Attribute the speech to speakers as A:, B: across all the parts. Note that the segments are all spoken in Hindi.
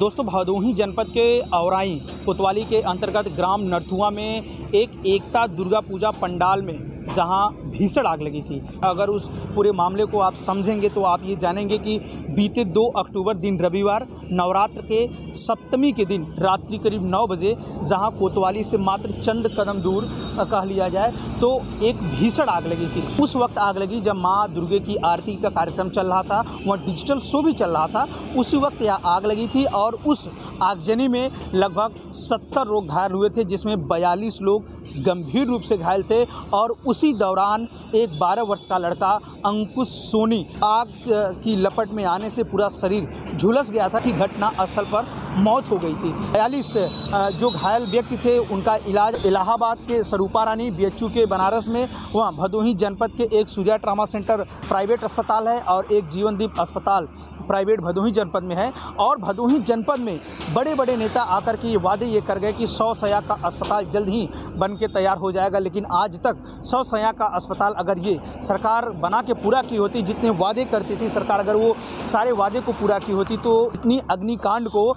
A: दोस्तों, भदोही जनपद के औराई कोतवाली के अंतर्गत ग्राम नरथुआ में एक एकता दुर्गा पूजा पंडाल में जहां भीषण आग लगी थी। अगर उस पूरे मामले को आप समझेंगे तो आप ये जानेंगे कि बीते 2 अक्टूबर दिन रविवार नवरात्र के सप्तमी के दिन रात्रि करीब 9 बजे जहां कोतवाली से मात्र चंद कदम दूर कह लिया जाए तो एक भीषण आग लगी थी। उस वक्त आग लगी जब माँ दुर्गे की आरती का कार्यक्रम चल रहा था, वहाँ डिजिटल शो भी चल रहा था। उसी वक्त यह आग लगी थी और उस आगजनी में लगभग 70 लोग घायल हुए थे, जिसमें 42 लोग गंभीर रूप से घायल थे। और उसी दौरान एक 12 वर्ष का लड़का अंकुश सोनी आग की लपट में आने से पूरा शरीर झुलस गया था कि घटना स्थल पर मौत हो गई थी। 42 जो घायल व्यक्ति थे उनका इलाज इलाहाबाद के स्वरूपा रानी BHU के बनारस में, वहाँ भदोही जनपद के एक सूर्या ट्रामा सेंटर प्राइवेट अस्पताल है और एक जीवनदीप अस्पताल प्राइवेट भदोही जनपद में है। और भदोही जनपद में बड़े बड़े नेता आकर के ये वादे ये कर गए कि 100 शैय्या का अस्पताल जल्द ही बन के तैयार हो जाएगा, लेकिन आज तक 100 शैय्या का अस्पताल अगर ये सरकार बना के पूरा की होती, जितने वादे करती थी सरकार, अगर वो सारे वादे को पूरा की होती तो इतनी अग्निकांड को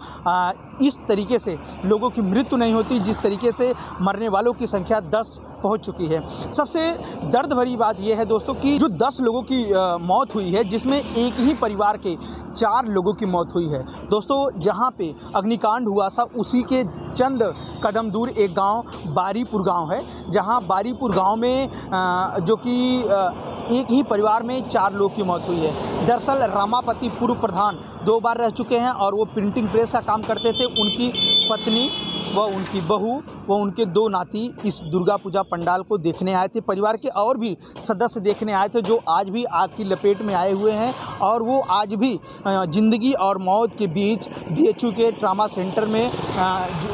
A: इस तरीके से लोगों की मृत्यु नहीं होती, जिस तरीके से मरने वालों की संख्या 10 पहुंच चुकी है। सबसे दर्द भरी बात यह है दोस्तों कि जो 10 लोगों की मौत हुई है, जिसमें एक ही परिवार के 4 लोगों की मौत हुई है। दोस्तों, जहां पे अग्निकांड हुआ था उसी के चंद कदम दूर एक गांव बारीपुर गांव है, जहां बारीपुर गांव में जो कि एक ही परिवार में 4 लोग की मौत हुई है। दरअसल रामापति पूर्व प्रधान 2 बार रह चुके हैं और वो प्रिंटिंग प्रेस का काम करते थे। उनकी पत्नी व उनकी बहू व उनके 2 नाती इस दुर्गा पूजा पंडाल को देखने आए थे। परिवार के और भी सदस्य देखने आए थे जो आज भी आग की लपेट में आए हुए हैं और वो आज भी ज़िंदगी और मौत के बीच BHU के ट्रामा सेंटर में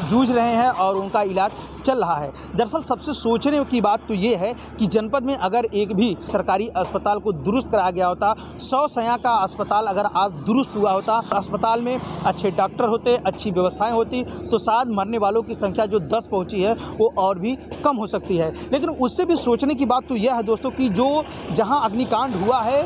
A: जूझ रहे हैं और उनका इलाज चल रहा है। दरअसल सबसे सोचने की बात तो ये है कि जनपद में अगर एक भी सरकारी अस्पताल को दुरुस्त कराया गया होता, 100 शैय्या का अस्पताल अगर आज दुरुस्त हुआ होता, अस्पताल में अच्छे डॉक्टर होते, अच्छी व्यवस्थाएं होती, तो शायद मरने वालों की संख्या जो 10 पहुंची है वो और भी कम हो सकती है। लेकिन उससे भी सोचने की बात तो यह है दोस्तों कि जो जहां अग्निकांड हुआ है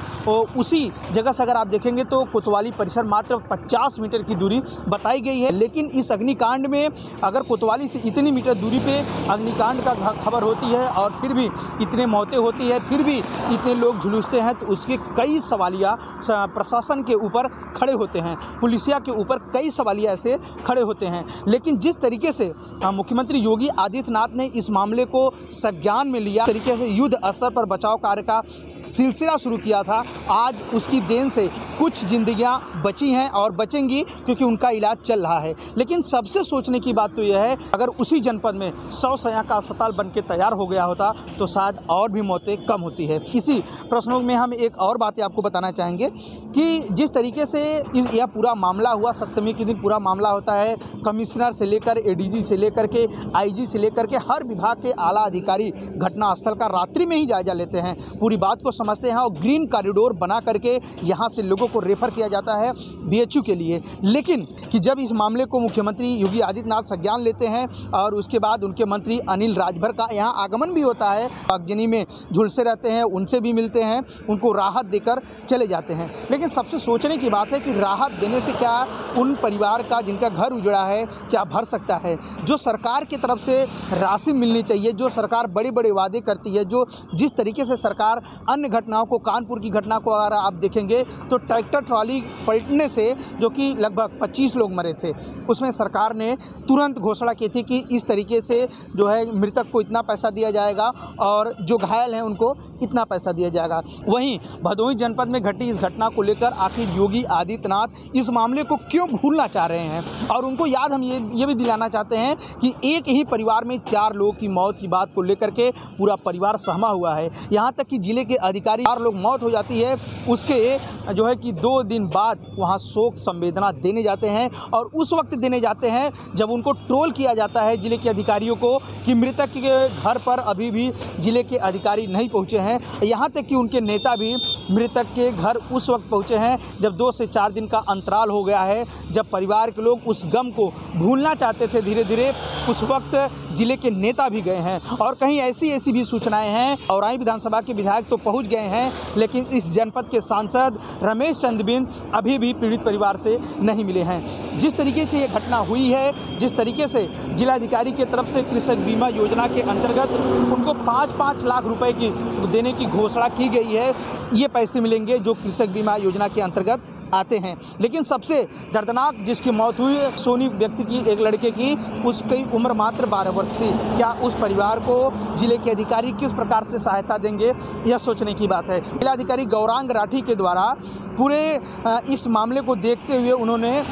A: उसी जगह से अगर आप देखेंगे तो कोतवाली परिसर मात्र 50 मीटर की दूरी बताई गई है। लेकिन इस अग्निकांड में अगर कोतवाली से इतनी मीटर दूरी पे अग्निकांड का खबर होती है और फिर भी इतने मौतें होती है, फिर भी इतने लोग झुलसते हैं, तो उसके कई सवालिया प्रशासन के ऊपर खड़े होते हैं, पुलिसिया के ऊपर कई सवालिया ऐसे खड़े होते हैं। लेकिन जिस तरीके से मुख्यमंत्री योगी आदित्यनाथ ने इस मामले को संज्ञान में लिया, तरीके से युद्ध स्तर पर बचाव कार्य का सिलसिला शुरू किया था, आज उसकी देन से कुछ जिंदगियां बची हैं और बचेंगी क्योंकि उनका इलाज चल रहा है। लेकिन सबसे सोचने की बात तो यह है अगर उसी जनपद में 100 शैय्या का अस्पताल बन के तैयार हो गया होता तो शायद और भी मौतें कम होती है। इसी प्रश्नों में हम एक और बातें आपको बताना चाहेंगे कि जिस तरीके से यह पूरा मामला हुआ, सप्तमी के दिन पूरा मामला होता है, कमिश्नर से लेकर ADG से लेकर के IG से लेकर के हर विभाग के आला अधिकारी घटनास्थल का रात्रि में ही जायजा लेते हैं, पूरी बात को समझते हैं और ग्रीन कॉरिडोर बना करके यहाँ से लोगों को रेफर किया जाता है BHU के लिए। लेकिन कि जब इस मामले को मुख्यमंत्री योगी आदित्यनाथ संज्ञान लेते हैं और उसके बाद उनके मंत्री अनिल राजभर का यहाँ आगमन भी होता है, आगजनी में झुलसे रहते हैं, उनसे भी मिलते हैं, उनको राहत देकर चले जाते हैं। लेकिन सबसे सोचने की बात है कि राहत देने से क्या उन परिवार का जिनका घर उजड़ा है क्या भर सकता है? जो सरकार की तरफ से राशि मिलनी चाहिए, जो सरकार बड़े बड़े वादे करती है, जो जिस तरीके से सरकार अन्य घटनाओं को, कानपुर की घटना को अगर आप देखेंगे तो ट्रैक्टर ट्रॉली पलटने से जो कि लगभग 25 लोग मरे थे, उसमें सरकार ने तुरंत घोषणा की थी कि इस तरीके से जो है मृतक को इतना पैसा दिया जाएगा और जो घायल हैं उनको इतना पैसा दिया जाएगा। वहीं भदोही जनपद में घटी इस घटना को लेकर आखिर योगी आदित्यनाथ इस मामले को क्यों भूलना चाह रहे हैं? और उनको याद हम ये भी दिलाना चाहते हैं कि एक ही परिवार में 4 लोगों की मौत की बात को लेकर के पूरा परिवार सहमा हुआ है। यहाँ तक कि जिले के अधिकारी 4 लोग मौत हो जाती है, उसके जो है कि 2 दिन बाद वहाँ शोक संवेदना देने जाते हैं और उस वक्त देने जाते हैं जब उनको ट्रोल किया जाता है जिले के अधिकारियों को कि मृतक के घर पर अभी भी जिले के अधिकारी नहीं पहुँचे हैं। यहाँ तक कि उनके नेता भी मृतक के घर उस वक्त पहुँचे हैं जब 2 से 4 दिन का अंतराल हो गया है, जब परिवार के लोग उस गम को भूलना चाहते थे धीरे धीरे, उस वक्त वक्त जिले के नेता भी गए हैं और कहीं ऐसी भी सूचनाएं हैं। औराई विधानसभा के विधायक तो पहुंच गए हैं, लेकिन इस जनपद के सांसद रमेश चंद बिंद अभी भी पीड़ित परिवार से नहीं मिले हैं। जिस तरीके से ये घटना हुई है, जिस तरीके से जिलाधिकारी की तरफ से कृषक बीमा योजना के अंतर्गत उनको 5-5 लाख रुपए की देने की घोषणा की गई है, ये पैसे मिलेंगे जो कृषक बीमा योजना के अंतर्गत आते हैं। लेकिन सबसे दर्दनाक जिसकी मौत हुई सोनी व्यक्ति की, एक लड़के की, उसकी उम्र मात्र 12 वर्ष थी। क्या उस परिवार को जिले के अधिकारी किस प्रकार से सहायता देंगे, यह सोचने की बात है। जिलाधिकारी गौरांग राठी के द्वारा पूरे इस मामले को देखते हुए उन्होंने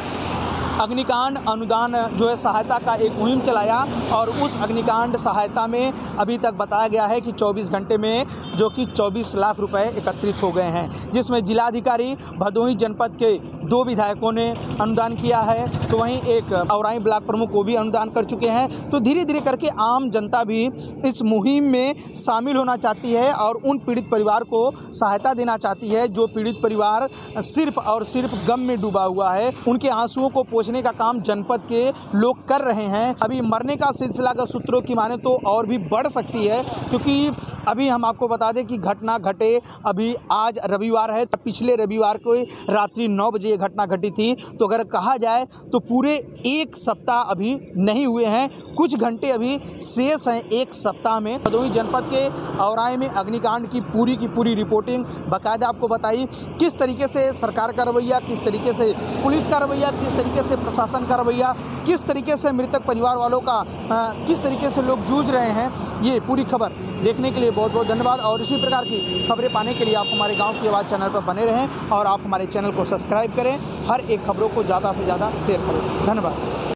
A: अग्निकांड अनुदान जो है सहायता का एक मुहिम चलाया और उस अग्निकांड सहायता में अभी तक बताया गया है कि 24 घंटे में जो कि 24 लाख रुपए एकत्रित हो गए हैं, जिसमें जिलाधिकारी भदोही जनपद के 2 विधायकों ने अनुदान किया है, तो वहीं एक औराई ब्लॉक प्रमुख को भी अनुदान कर चुके हैं। तो धीरे धीरे करके आम जनता भी इस मुहिम में शामिल होना चाहती है और उन पीड़ित परिवार को सहायता देना चाहती है जो पीड़ित परिवार सिर्फ और सिर्फ गम में डूबा हुआ है। उनके आंसुओं को पोंछने का काम जनपद के लोग कर रहे हैं। अभी मरने का सिलसिला अगर सूत्रों की माने तो और भी बढ़ सकती है, क्योंकि अभी हम आपको बता दें कि घटना घटे अभी आज रविवार है, पिछले रविवार को रात्रि 9 बजे ये घटना घटी थी। तो अगर कहा जाए तो पूरे 1 सप्ताह अभी नहीं हुए हैं, कुछ घंटे अभी शेष हैं 1 सप्ताह में। भदोही जनपद के औराई में अग्निकांड की पूरी रिपोर्टिंग बाकायदा आपको बताई, किस तरीके से सरकार का रवैया, किस तरीके से पुलिस का रवैया, किस तरीके से प्रशासन का रवैया, किस तरीके से मृतक परिवार वालों का किस तरीके से लोग जूझ रहे हैं। ये पूरी खबर देखने के लिए बहुत बहुत धन्यवाद और इसी प्रकार की खबरें पाने के लिए आप हमारे गांव की आवाज़ चैनल पर बने रहें और आप हमारे चैनल को सब्सक्राइब करें, हर एक खबरों को ज़्यादा से ज़्यादा शेयर करें। धन्यवाद।